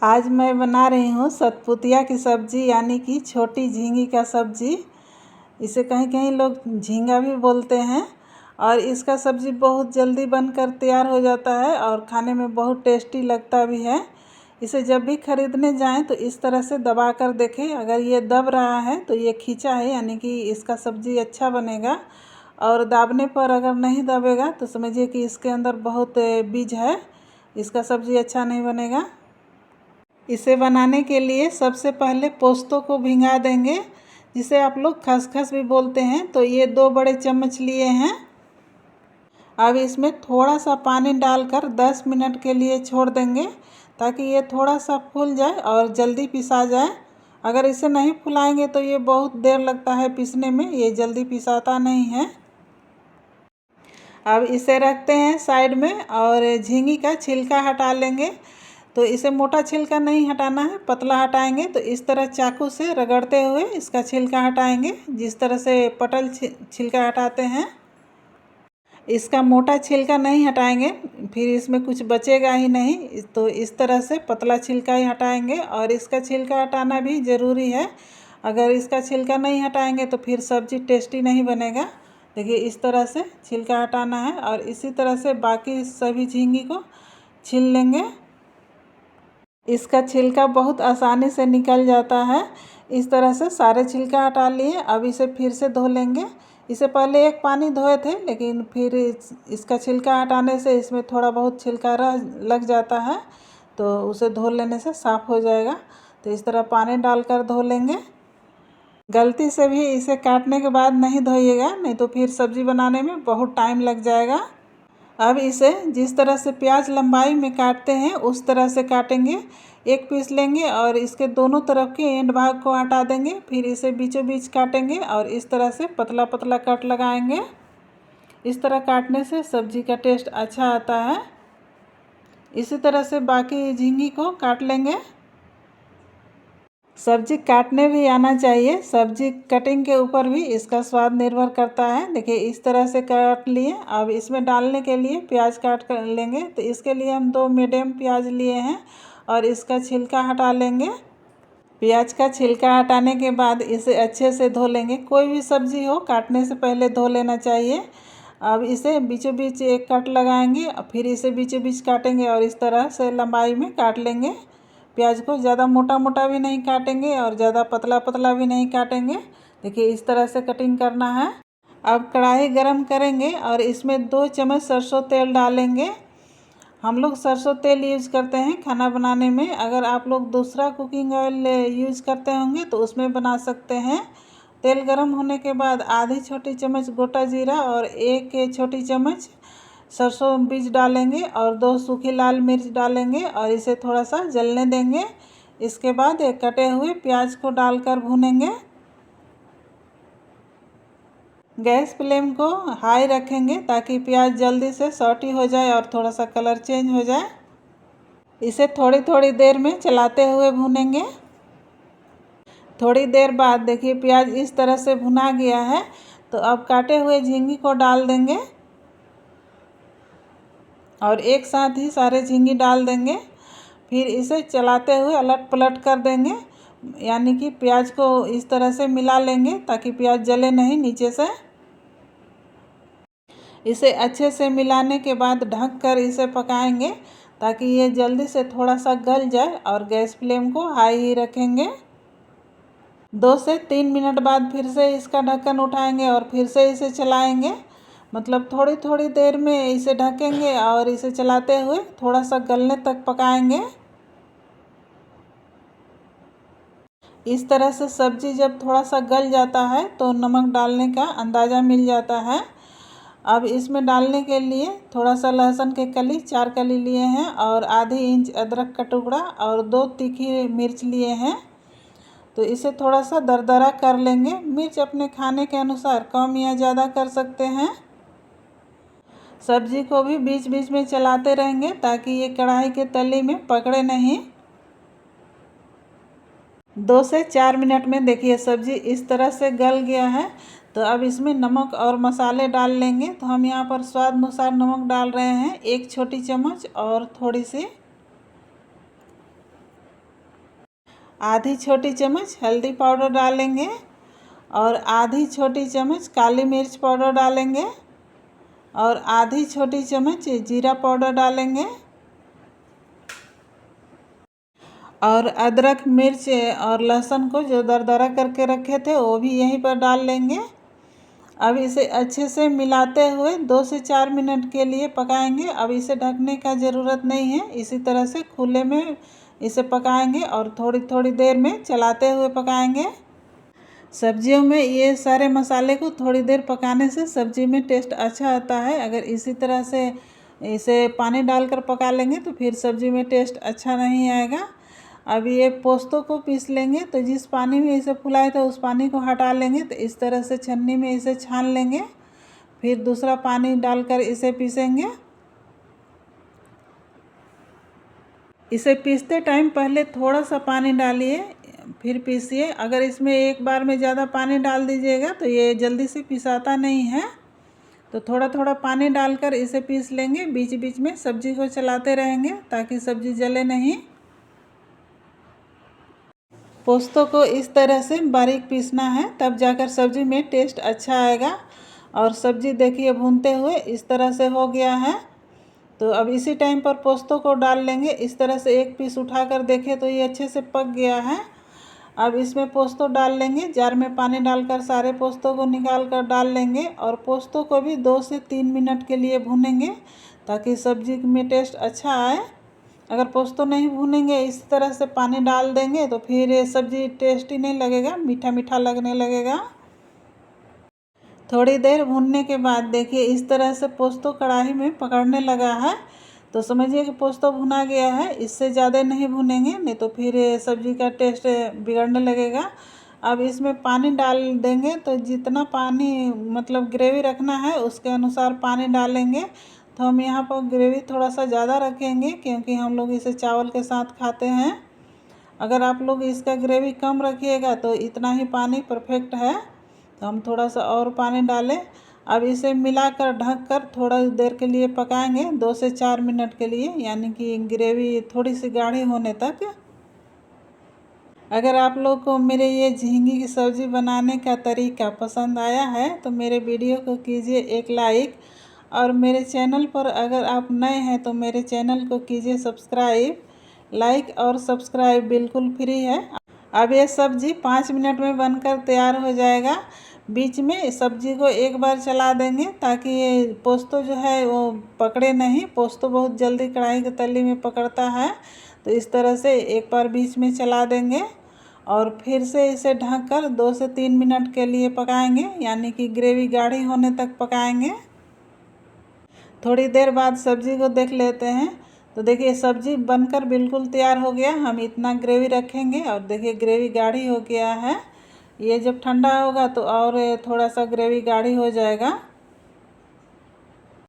आज मैं बना रही हूँ सतपुतिया की सब्ज़ी यानी कि छोटी झींगी का सब्ज़ी। इसे कहीं कहीं लोग झींगा भी बोलते हैं और इसका सब्ज़ी बहुत जल्दी बनकर तैयार हो जाता है और खाने में बहुत टेस्टी लगता भी है। इसे जब भी ख़रीदने जाएं तो इस तरह से दबा कर देखें। अगर ये दब रहा है तो ये खींचा है यानी कि इसका सब्ज़ी अच्छा बनेगा, और दाबने पर अगर नहीं दबेगा तो समझिए कि इसके अंदर बहुत बीज है, इसका सब्ज़ी अच्छा नहीं बनेगा। इसे बनाने के लिए सबसे पहले पोस्तों को भिंगा देंगे, जिसे आप लोग खसखस भी बोलते हैं। तो ये 2 बड़े चम्मच लिए हैं। अब इसमें थोड़ा सा पानी डालकर 10 मिनट के लिए छोड़ देंगे ताकि ये थोड़ा सा फूल जाए और जल्दी पिसा जाए। अगर इसे नहीं फुलाएंगे तो ये बहुत देर लगता है पीसने में, ये जल्दी पिसाता नहीं है। अब इसे रखते हैं साइड में और झींगी का छिलका हटा लेंगे। तो इसे मोटा छिलका नहीं हटाना है, पतला हटाएंगे। तो इस तरह चाकू से रगड़ते हुए इसका छिलका हटाएंगे, जिस तरह से पटल छिलका हटाते हैं। इसका मोटा छिलका नहीं हटाएंगे, फिर इसमें कुछ बचेगा ही नहीं। तो इस तरह से पतला छिलका ही हटाएंगे और इसका छिलका हटाना भी ज़रूरी है। अगर इसका छिलका नहीं हटाएंगे तो फिर सब्ज़ी टेस्टी नहीं बनेगा। देखिए इस तरह से छिलका हटाना है और इसी तरह से बाकी सभी झींगी को छील लेंगे। इसका छिलका बहुत आसानी से निकल जाता है। इस तरह से सारे छिलका हटा लिए। अब इसे फिर से धो लेंगे। इसे पहले एक पानी धोए थे, लेकिन फिर इसका छिलका हटाने से इसमें थोड़ा बहुत छिलका लग जाता है, तो उसे धो लेने से साफ़ हो जाएगा। तो इस तरह पानी डालकर धो लेंगे। गलती से भी इसे काटने के बाद नहीं धोइएगा, नहीं तो फिर सब्ज़ी बनाने में बहुत टाइम लग जाएगा। अब इसे जिस तरह से प्याज लंबाई में काटते हैं उस तरह से काटेंगे। एक पीस लेंगे और इसके दोनों तरफ के एंड भाग को हटा देंगे। फिर इसे बीचों बीच काटेंगे और इस तरह से पतला पतला कट लगाएंगे। इस तरह काटने से सब्ज़ी का टेस्ट अच्छा आता है। इसी तरह से बाकी झींगी को काट लेंगे। सब्ज़ी काटने भी आना चाहिए, सब्ज़ी कटिंग के ऊपर भी इसका स्वाद निर्भर करता है। देखिए इस तरह से काट लिए। अब इसमें डालने के लिए प्याज काट कर लेंगे। तो इसके लिए हम 2 मीडियम प्याज लिए हैं और इसका छिलका हटा लेंगे। प्याज का छिलका हटाने के बाद इसे अच्छे से धो लेंगे। कोई भी सब्ज़ी हो काटने से पहले धो लेना चाहिए। अब इसे बीचों बीच एक कट लगाएंगे और फिर इसे बीचों बीच काटेंगे और इस तरह से लंबाई में काट लेंगे। प्याज को ज़्यादा मोटा मोटा भी नहीं काटेंगे और ज़्यादा पतला पतला भी नहीं काटेंगे। देखिए इस तरह से कटिंग करना है। अब कढ़ाई गरम करेंगे और इसमें 2 चम्मच सरसों तेल डालेंगे। हम लोग सरसों तेल यूज़ करते हैं खाना बनाने में। अगर आप लोग दूसरा कुकिंग ऑयल यूज़ करते होंगे तो उसमें बना सकते हैं। तेल गरम होने के बाद आधी छोटी चम्मच गोटा जीरा और 1 छोटी चम्मच सरसों बीज डालेंगे और 2 सूखी लाल मिर्च डालेंगे और इसे थोड़ा सा जलने देंगे। इसके बाद कटे हुए प्याज को डालकर भूनेंगे। गैस फ्लेम को हाई रखेंगे ताकि प्याज जल्दी से सॉटी हो जाए और थोड़ा सा कलर चेंज हो जाए। इसे थोड़ी थोड़ी देर में चलाते हुए भूनेंगे। थोड़ी देर बाद देखिए प्याज इस तरह से भुना गया है। तो अब काटे हुए झींगी को डाल देंगे और एक साथ ही सारे झींगी डाल देंगे। फिर इसे चलाते हुए अलट पलट कर देंगे, यानी कि प्याज को इस तरह से मिला लेंगे ताकि प्याज जले नहीं नीचे से। इसे अच्छे से मिलाने के बाद ढक कर इसे पकाएंगे ताकि ये जल्दी से थोड़ा सा गल जाए, और गैस फ्लेम को हाई ही रखेंगे। 2 से 3 मिनट बाद फिर से इसका ढक्कन उठाएंगे और फिर से इसे चलाएंगे। मतलब थोड़ी थोड़ी देर में इसे ढकेंगे और इसे चलाते हुए थोड़ा सा गलने तक पकाएंगे। इस तरह से सब्ज़ी जब थोड़ा सा गल जाता है तो नमक डालने का अंदाज़ा मिल जाता है। अब इसमें डालने के लिए थोड़ा सा लहसुन के कली 4 कली लिए हैं और आधी इंच अदरक का टुकड़ा और 2 तीखी मिर्च लिए हैं। तो इसे थोड़ा सा दरदरा कर लेंगे। मिर्च अपने खाने के अनुसार कम या ज़्यादा कर सकते हैं। सब्जी को भी बीच बीच में चलाते रहेंगे ताकि ये कढ़ाई के तले में पकड़े नहीं। 2 से 4 मिनट में देखिए सब्ज़ी इस तरह से गल गया है। तो अब इसमें नमक और मसाले डाल लेंगे। तो हम यहाँ पर स्वाद अनुसार नमक डाल रहे हैं 1 छोटी चम्मच और थोड़ी सी आधी छोटी चम्मच हल्दी पाउडर डालेंगे और आधी छोटी चम्मच काली मिर्च पाउडर डालेंगे और आधी छोटी चम्मच जीरा पाउडर डालेंगे और अदरक मिर्च और लहसुन को जो दरदरा करके रखे थे वो भी यहीं पर डाल लेंगे। अब इसे अच्छे से मिलाते हुए 2 से 4 मिनट के लिए पकाएंगे। अब इसे ढकने का ज़रूरत नहीं है, इसी तरह से खुले में इसे पकाएंगे और थोड़ी थोड़ी देर में चलाते हुए पकाएंगे। सब्जियों में ये सारे मसाले को थोड़ी देर पकाने से सब्जी में टेस्ट अच्छा आता है। अगर इसी तरह से इसे पानी डालकर पका लेंगे तो फिर सब्जी में टेस्ट अच्छा नहीं आएगा। अब ये पोस्तों को पीस लेंगे, तो जिस पानी में इसे फुलाए थे उस पानी को हटा लेंगे। तो इस तरह से छन्नी में इसे छान लेंगे, फिर दूसरा पानी डालकर इसे पीसेंगे। इसे पीसते टाइम पहले थोड़ा सा पानी डालिए, फिर पीसिए। अगर इसमें एक बार में ज़्यादा पानी डाल दीजिएगा तो ये जल्दी से पिसाता नहीं है। तो थोड़ा थोड़ा पानी डालकर इसे पीस लेंगे। बीच बीच में सब्जी को चलाते रहेंगे ताकि सब्जी जले नहीं। पोस्तों को इस तरह से बारीक पीसना है, तब जाकर सब्जी में टेस्ट अच्छा आएगा। और सब्जी देखिए भूनते हुए इस तरह से हो गया है। तो अब इसी टाइम पर पोस्तों को डाल लेंगे। इस तरह से एक पीस उठाकर देखें तो ये अच्छे से पक गया है। अब इसमें पोस्तों डाल लेंगे। जार में पानी डालकर सारे पोस्तों को निकाल कर डाल लेंगे और पोस्तों को भी 2 से 3 मिनट के लिए भूनेंगे ताकि सब्जी में टेस्ट अच्छा आए। अगर पोस्तों नहीं भूनेंगे, इस तरह से पानी डाल देंगे तो फिर ये सब्ज़ी टेस्टी नहीं लगेगा, मीठा मीठा लगने लगेगा। थोड़ी देर भूनने के बाद देखिए इस तरह से पोस्तों कढ़ाई में पकड़ने लगा है, तो समझिए कि पोस्तों भुना गया है। इससे ज़्यादा नहीं भुनेंगे, नहीं तो फिर सब्ज़ी का टेस्ट बिगड़ने लगेगा। अब इसमें पानी डाल देंगे, तो जितना पानी मतलब ग्रेवी रखना है उसके अनुसार पानी डालेंगे। तो हम यहाँ पर ग्रेवी थोड़ा सा ज़्यादा रखेंगे क्योंकि हम लोग इसे चावल के साथ खाते हैं। अगर आप लोग इसका ग्रेवी कम रखिएगा तो इतना ही पानी परफेक्ट है। तो हम थोड़ा सा और पानी डालें। अब इसे मिलाकर ढककर थोड़ा देर के लिए पकाएंगे, 2 से 4 मिनट के लिए, यानी कि ग्रेवी थोड़ी सी गाढ़ी होने तक। अगर आप लोग को मेरे ये झींगे की सब्ज़ी बनाने का तरीका पसंद आया है तो मेरे वीडियो को कीजिए एक लाइक, और मेरे चैनल पर अगर आप नए हैं तो मेरे चैनल को कीजिए सब्सक्राइब। लाइक और सब्सक्राइब बिल्कुल फ्री है। अब ये सब्ज़ी 5 मिनट में बनकर तैयार हो जाएगा। बीच में सब्ज़ी को एक बार चला देंगे ताकि ये पोस्तों जो है वो पकड़े नहीं। पोस्तों बहुत जल्दी कढ़ाई की तली में पकड़ता है, तो इस तरह से एक बार बीच में चला देंगे और फिर से इसे ढककर 2 से 3 मिनट के लिए पकाएंगे, यानी कि ग्रेवी गाढ़ी होने तक पकाएंगे। थोड़ी देर बाद सब्ज़ी को देख लेते हैं, तो देखिए सब्ज़ी बनकर बिल्कुल तैयार हो गया। हम इतना ग्रेवी रखेंगे और देखिए ग्रेवी गाढ़ी हो गया है। ये जब ठंडा होगा तो और थोड़ा सा ग्रेवी गाढ़ी हो जाएगा।